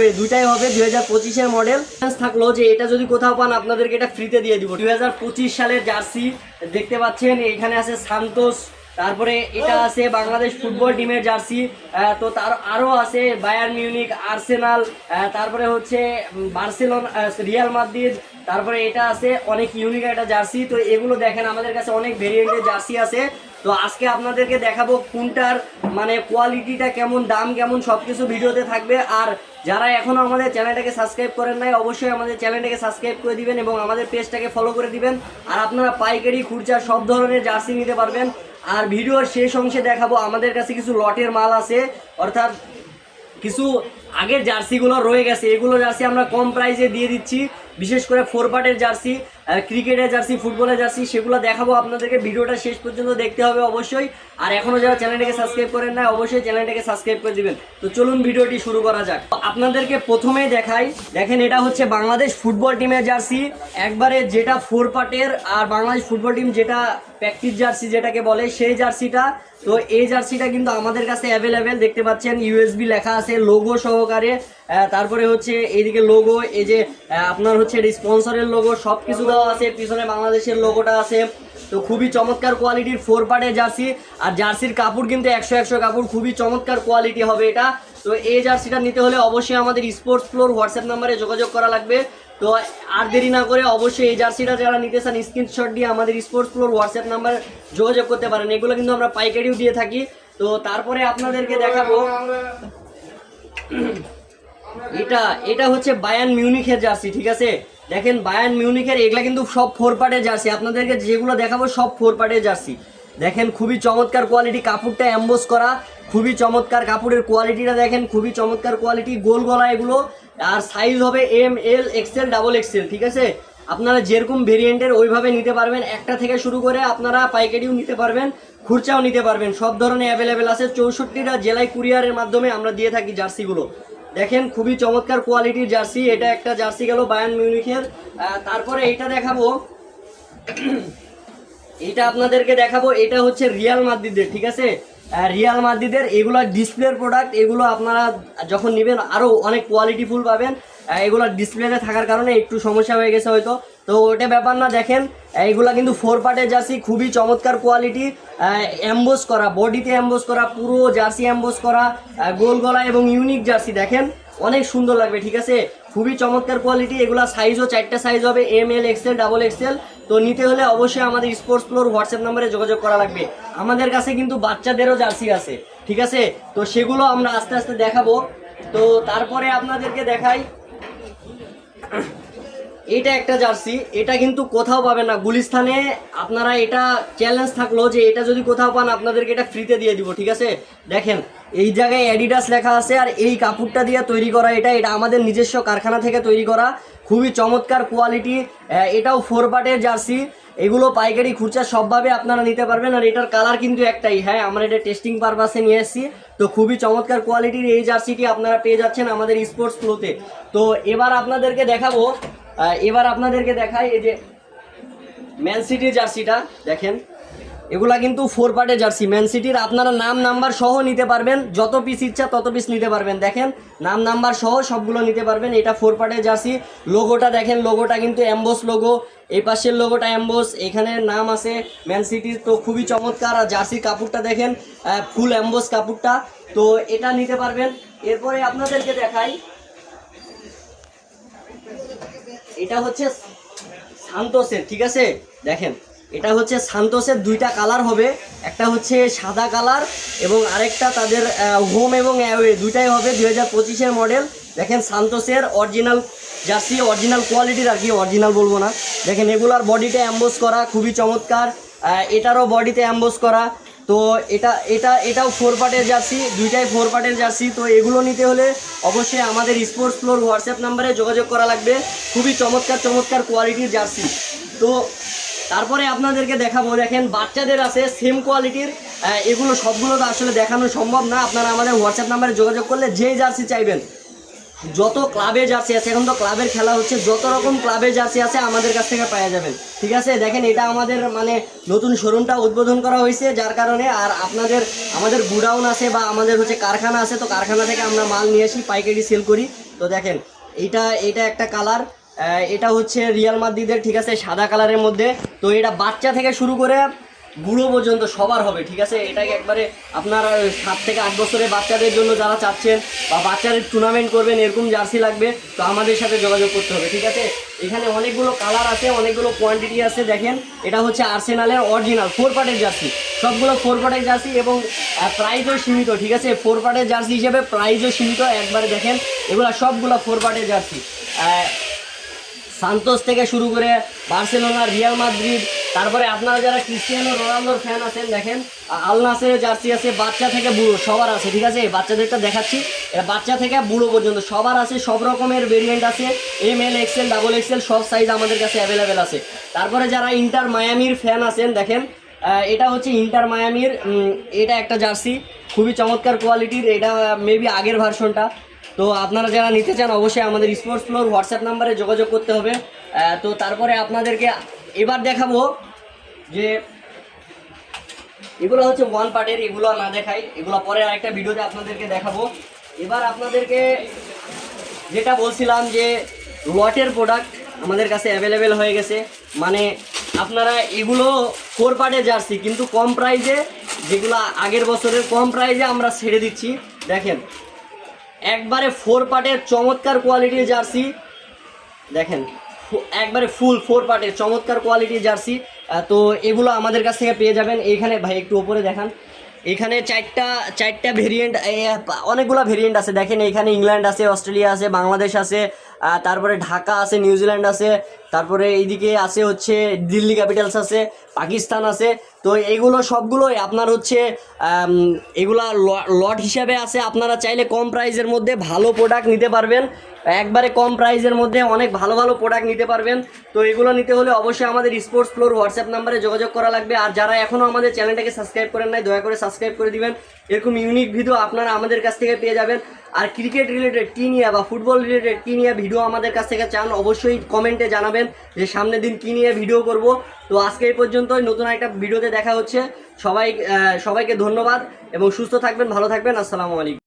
Away দুইটাই হবে 2025-এর model. থাকলো যে এটা যদি কোথাও পান আপনাদেরকে এটা ফ্রিতে দিয়ে দিব। 2025 সালের জার্সি দেখতে পাচ্ছেন, এখানে আছে সান্তোস, তারপরে এটা আছে বাংলাদেশ ফুটবল টিমের জার্সি, তো তার আরও আছে বায়ার্ন মিউনিক, আর্সেনাল, তারপরে হচ্ছে বার্সেলোনা, রিয়াল মাদ্রিদ, তারপরে এটা আছে অনেক ইউনিক একটা জার্সি। তো এগুলো দেখেন আমাদের কাছে অনেক ভেরিয়েন্টের জার্সি আছে। তো আজকে আপনাদেরকে দেখাবো কোনটার মানে কোয়ালিটিটা কেমন, দাম কেমন, সব কিছু ভিডিওতে থাকবে। আর যারা এখনও আমাদের চ্যানেলটাকে সাবস্ক্রাইব করেন নাই অবশ্যই আমাদের চ্যানেলটাকে সাবস্ক্রাইব করে দিবেন এবং আমাদের পেজটাকে ফলো করে দিবেন। আর আপনারা পাইকারি খুচরা সব ধরনের জার্সি নিতে পারবেন। আর ভিডিওর শেষ অংশে দেখাবো আমাদের কাছে কিছু লটের মাল আছে, অর্থাৎ কিছু আগের জার্সিগুলো রয়ে গেছে, এগুলো জার্সি আমরা কম প্রাইসে দিয়ে দিচ্ছি। বিশেষ করে 4 পার্টের জার্সি, ক্রিকেটের জার্সি, ফুটবলের জার্সি, সেগুলো দেখাবো আপনাদেরকে। ভিডিওটা শেষ পর্যন্ত দেখতে হবে অবশ্যই। আর এখনও যারা চ্যানেলটাকে সাবস্ক্রাইব করেন না অবশ্যই চ্যানেলটাকে সাবস্ক্রাইব করে দিবেন। তো চলুন ভিডিওটি শুরু করা যাক। আপনাদেরকে প্রথমেই দেখাই, দেখেন এটা হচ্ছে বাংলাদেশ ফুটবল টিমের জার্সি, একবারে যেটা 4 পার্টের। আর বাংলাদেশ ফুটবল টিম যেটা প্র্যাকটিস জার্সি যেটাকে বলে সেই জার্সিটা। তো এই জার্সিটা কিন্তু আমাদের কাছে অ্যাভেলেবেল, দেখতে পাচ্ছেন ইউএসবি লেখা আছে লোগো সহকারে। তারপরে হচ্ছে এইদিকে লোগো, এই যে আপনার হচ্ছে স্পন্সরের লোগো, সব কিছু দেওয়া আছে, পিছনে বাংলাদেশের লোগোটা আছে। তো খুবই চমৎকার কোয়ালিটির 4 পার্টের জার্সি। আর জার্সির কাপড় কিন্তু 100 কাপড়, খুবই চমৎকার কোয়ালিটি হবে এটা। তো এই জার্সিটা নিতে হলে অবশ্যই আমাদের স্পোর্টস ফ্লোর হোয়াটসঅ্যাপ নাম্বারে যোগাযোগ করা লাগবে। তো আর দেরি না করে অবশ্যই এই জার্সিটা যারা নিতে চান স্ক্রিনশট দিয়ে আমাদের স্পোর্টস ফ্লোর হোয়াটসঅ্যাপ নাম্বারে যোগাযোগ করতে পারেন। এগুলো কিন্তু আমরা পাইকারিও দিয়ে থাকি। তো তারপরে আপনাদেরকে দেখাবো এটা হচ্ছে বায়ার্ন মিউনিখের জার্সি, ঠিক আছে। দেখেন বায়ার্ন মিউনিখের এগুলা কিন্তু সব 4 পার্টের জার্সি, আপনাদেরকে যেগুলো দেখাবো সব 4 পার্টের জার্সি। দেখেন খুবই চমৎকার কোয়ালিটি, কাপড়টা এমবোস করা, খুবই চমৎকার কাপড়ের কোয়ালিটিটা দেখেন, খুবই চমৎকার কোয়ালিটি, গোল গলা এগুলো। আর সাইজ হবে এম, এল, এক্সেল, ডাবল এক্সেল, ঠিক আছে। আপনারা যেরকম ভেরিয়েন্টের ওইভাবে নিতে পারবেন, একটা থেকে শুরু করে আপনারা পাইকারিও নিতে পারবেন, খুচরাও নিতে পারবেন, সব ধরনের অ্যাভেলেবেল আছে। 64টা জেলায় কুরিয়ারের মাধ্যমে আমরা দিয়ে থাকি জার্সিগুলো। দেখেন খুবই চমৎকার কোয়ালিটির জার্সি, এটা একটা জার্সি গেল বায়ার্ন মিউনিখের। তারপরে এইটা দেখাবো, এটা আপনাদেরকে দেখাবো, এটা হচ্ছে রিয়াল মাদ্রিদের, ঠিক আছে। রিয়াল মাদ্রিদের এগুলো ডিসপ্লের প্রোডাক্ট, এগুলো আপনারা যখন নেবেন আরও অনেক কোয়ালিটিফুল পাবেন। এগুলো ডিসপ্লেতে থাকার কারণে একটু সমস্যা হয়ে গেছে হয়তো, তো ওটা ব্যাপার না। দেখেন এইগুলো কিন্তু 4 পার্টের জার্সি, খুবই চমৎকার কোয়ালিটি, এমবোস করা, বডিতে এমবোস করা, পুরো জার্সি এমবোস করা, গোল গলা এবং ইউনিক জার্সি, দেখেন অনেক সুন্দর লাগবে, ঠিক আছে। খুবই চমৎকার কোয়ালিটি। এগুলো সাইজও 4টা সাইজ হবে, এম, এল, এক্সেল, ডাবল এক্সেল। তো নিতে হলে অবশ্যই আমাদের স্পোর্টস ফ্লোর হোয়াটসঅ্যাপ নাম্বারে যোগাযোগ করা লাগবে। আমাদের কাছে কিন্তু বাচ্চাদেরও জার্সি আছে, ঠিক আছে। তো সেগুলো আমরা আস্তে আস্তে দেখাবো। তো তারপরে আপনাদেরকে দেখাই, এটা একটা জার্সি, এটা কিন্তু কোথাও পাবেন না গুলিস্তানে। আপনারা এটা চ্যালেঞ্জ থাকলো যে এটা যদি কোথাও পান আপনাদেরকে এটা ফ্রিতে দিয়ে দিব, ঠিক আছে। দেখেন এই জায়গায় অ্যাডিডাস লেখা আছে, আর এই কাপড়টা দিয়ে তৈরি করা, এটা আমাদের নিজস্ব কারখানা থেকে তৈরি করা, খুবই চমৎকার কোয়ালিটি। এটাও 4 পার্টের জার্সি, এগুলো পাইকারি খুচরা সবভাবে আপনারা নিতে পারবেন। আর এটার কালার কিন্তু একটাই, হ্যাঁ আমরা এটা টেস্টিং পারপাসে নিয়ে এসেছি। তো খুবই চমৎকার কোয়ালিটির এই জার্সিটি আপনারা পেয়ে যাচ্ছেন আমাদের স্পোর্টস ফ্লোতে। তো এবার আপনাদেরকে দেখাবো, দেখাই এই যে ম্যান সিটির জার্সিটা। দেখেন এগুলা কিন্তু 4 পার্টের জার্সি ম্যান সিটির, আপনারা নাম নাম্বার সহ নিতে পারবেন, যত পিস ইচ্ছা তত পিস নিতে পারবেন। দেখেন নাম নাম্বার সহ সবগুলো নিতে পারবেন। এটা 4 পার্টের জার্সি। লোগোটা দেখেন, লোগোটা কিন্তু এমবোস লোগো, এই পাশের লোগোটা এমবোস, এখানে নাম আছে ম্যান সিটির। তো খুবই চমৎকার। আর জার্সির কাপড়টা দেখেন, ফুল এমবোস কাপড়টা, তো এটা নিতে পারবেন। এরপরে আপনাদেরকে দেখাই, এটা হচ্ছে সান্তোসের, ঠিক আছে। দেখেন এটা হচ্ছে সান্তোসের, 2টা কালার হবে, একটা হচ্ছে সাদা কালার এবং আরেকটা তাদের হোম এবং অ্যাওয়ে দুইটাই হবে 2025-এর মডেল। দেখেন সান্তোসের অরিজিনাল জার্সি, অরিজিনাল কোয়ালিটির আর কি, অরিজিনাল বলবো না। দেখেন এগুলার বডিতে অ্যাম্বোস করা, খুবই চমৎকার। এটারও বডিতে অ্যাম্বোস করা। তো এটাও 4 পার্টের জার্সি, দুইটাই 4 পার্টের জার্সি। তো এগুলো নিতে হলে অবশ্যই আমাদের স্পোর্টস ফ্লোর হোয়াটসঅ্যাপ নাম্বারে যোগাযোগ করা লাগবে। খুবই চমৎকার কোয়ালিটির জার্সি। তো তারপরে আপনাদেরকে দেখাবো, দেখেন বাচ্চাদের আছে সেম কোয়ালিটির। এগুলো সবগুলো তো আসলে দেখানো সম্ভব না, আপনারা আমাদের হোয়াটসঅ্যাপ নাম্বারে যোগাযোগ করলে যেই জার্সি চাইবেন, যত ক্লাবে জার্সি আছে, এখন তো ক্লাবের খেলা হচ্ছে, যত রকম ক্লাবের জার্সি আছে আমাদের কাছ থেকে পাওয়া যাবেন, ঠিক আছে। দেখেন এটা আমাদের মানে নতুন শোরুমটা উদ্বোধন করা হয়েছে, যার কারণে। আর আমাদের গুডাউন আছে বা আমাদের হচ্ছে কারখানা আছে, তো কারখানা থেকে আমরা মাল নিয়ে আসি, পাইকারি সেল করি। তো দেখেন এটা একটা কালার, এটা হচ্ছে রিয়াল মাদ্রিদের, ঠিক আছে, সাদা কালারের মধ্যে। তো এটা বাচ্চা থেকে শুরু করে বুড়ো পর্যন্ত সবার হবে, ঠিক আছে। এটাকে একবারে আপনার 7 থেকে 8 বছরের বাচ্চাদের জন্য যারা চাচ্ছেন বা বাচ্চাদের টুর্নামেন্ট করবেন এরকম জার্সি লাগবে, তো আমাদের সাথে যোগাযোগ করতে হবে, ঠিক আছে। এখানে অনেকগুলো কালার আছে, অনেকগুলো কোয়ান্টিটি আছে। দেখেন এটা হচ্ছে আর্সেনালের অরিজিনাল 4 পার্টের জার্সি, সবগুলো 4 পার্টের জার্সি এবং প্রাইসও সীমিত, ঠিক আছে। 4 পার্টের জার্সি হিসেবে প্রাইসও সীমিত, একবারে দেখেন এগুলো সবগুলো 4 পার্টের জার্সি। সান্তোস থেকে শুরু করে বার্সেলোনা, রিয়াল মাদ্রিদ, তারপরে আপনারা যারা ক্রিস্টিয়ানো রোনালদোর ফ্যান আছেন, দেখেন আল নাসেরের জার্সি আছে, বাচ্চা থেকে বুড়ো সবার আছে, ঠিক আছে। বাচ্চাদেরটা দেখাচ্ছি, বাচ্চা থেকে বুড়ো পর্যন্ত সবার আছে, সব রকমের ভেরিয়েন্ট আছে, ML XL XXL সব সাইজ আমাদের কাছে অ্যাভেলেবেল আছে। তারপরে যারা ইন্টার মায়ামির ফ্যান আছেন, দেখেন এটা হচ্ছে ইন্টার মায়ামির, এটা একটা জার্সি খুবই চমৎকার কোয়ালিটির, এটা মেবি আগের ভার্সনটা। তো আপনারা যারা নিতে চান অবশ্যই আমাদের স্পোর্টস ফ্লোর হোয়াটসঅ্যাপ নাম্বারে যোগাযোগ করতে হবে। তো তারপরে আপনাদেরকে এবার দেখাবো যে এগুলো হচ্ছে 1 পার্টের, এগুলো না দেখাই, এগুলো পরে আরেকটা ভিডিওতে আপনাদেরকে দেখাবো। এবার আপনাদেরকে যেটা বলছিলাম যে লটের প্রোডাক্ট আমাদের কাছে অ্যাভেলেবেল হয়ে গেছে, মানে আপনারা এগুলো 4 পার্টের জার্সি কিন্তু কম প্রাইসে, যেগুলো আগের বছরের কম প্রাইসে আমরা ছেড়ে দিচ্ছি। দেখেন একবারে 4 পার্টের চমৎকার কোয়ালিটির জার্সি, দেখেন একবারে ফুল 4 পার্টের চমৎকার কোয়ালিটির জার্সি। তো এগুলো আমাদের কাছ থেকে পেয়ে যাবেন। এইখানে ভাই একটু ওপরে দেখান, এখানে চারটা ভেরিয়েন্ট, অনেকগুলো ভেরিয়েন্ট আছে। দেখেন এখানে ইংল্যান্ড আছে, অস্ট্রেলিয়া আছে, বাংলাদেশ আছে, তারপরে ঢাকা আছে, নিউজিল্যান্ড আছে, তারপরে এইদিকে আছে হচ্ছে দিল্লি ক্যাপিটালস আছে, পাকিস্তান আছে। তো এগুলো সবগুলোই আপনার হচ্ছে এগুলা লট হিসাবে আছে। আপনারা চাইলে কম প্রাইসের মধ্যে ভালো প্রোডাক্ট নিতে পারবেন, একবারে কম প্রাইসের মধ্যে অনেক ভালো ভালো প্রোডাক্ট নিতে পারবেন। তো এগুলো নিতে হলে অবশ্যই আমাদের স্পোর্টস ফ্লোর হোয়াটসঅ্যাপ নাম্বারে যোগাযোগ করা লাগবে। আর যারা এখনও আমাদের চ্যানেলটাকে সাবস্ক্রাইব করেন নাই, দয়া করে সাবস্ক্রাইব করে দিবেন। এরকম ইউনিক ভিডিও আপনারা আমাদের কাছ থেকে পেয়ে যাবেন। আর ক্রিকেট রিলেটেড কী নিয়ে বা ফুটবল রিলেটেড কী নিয়ে ভিডিও আমাদের কাছ থেকে চান অবশ্যই কমেন্টে জানাবেন যে সামনের দিন কী নিয়ে ভিডিও করব। তো আজকে এই পর্যন্তই, নতুন একটা ভিডিওতে দেখা হচ্ছে। সবাইকে ধন্যবাদ এবং সুস্থ থাকবেন, ভালো থাকবেন। আসসালামু আলাইকুম।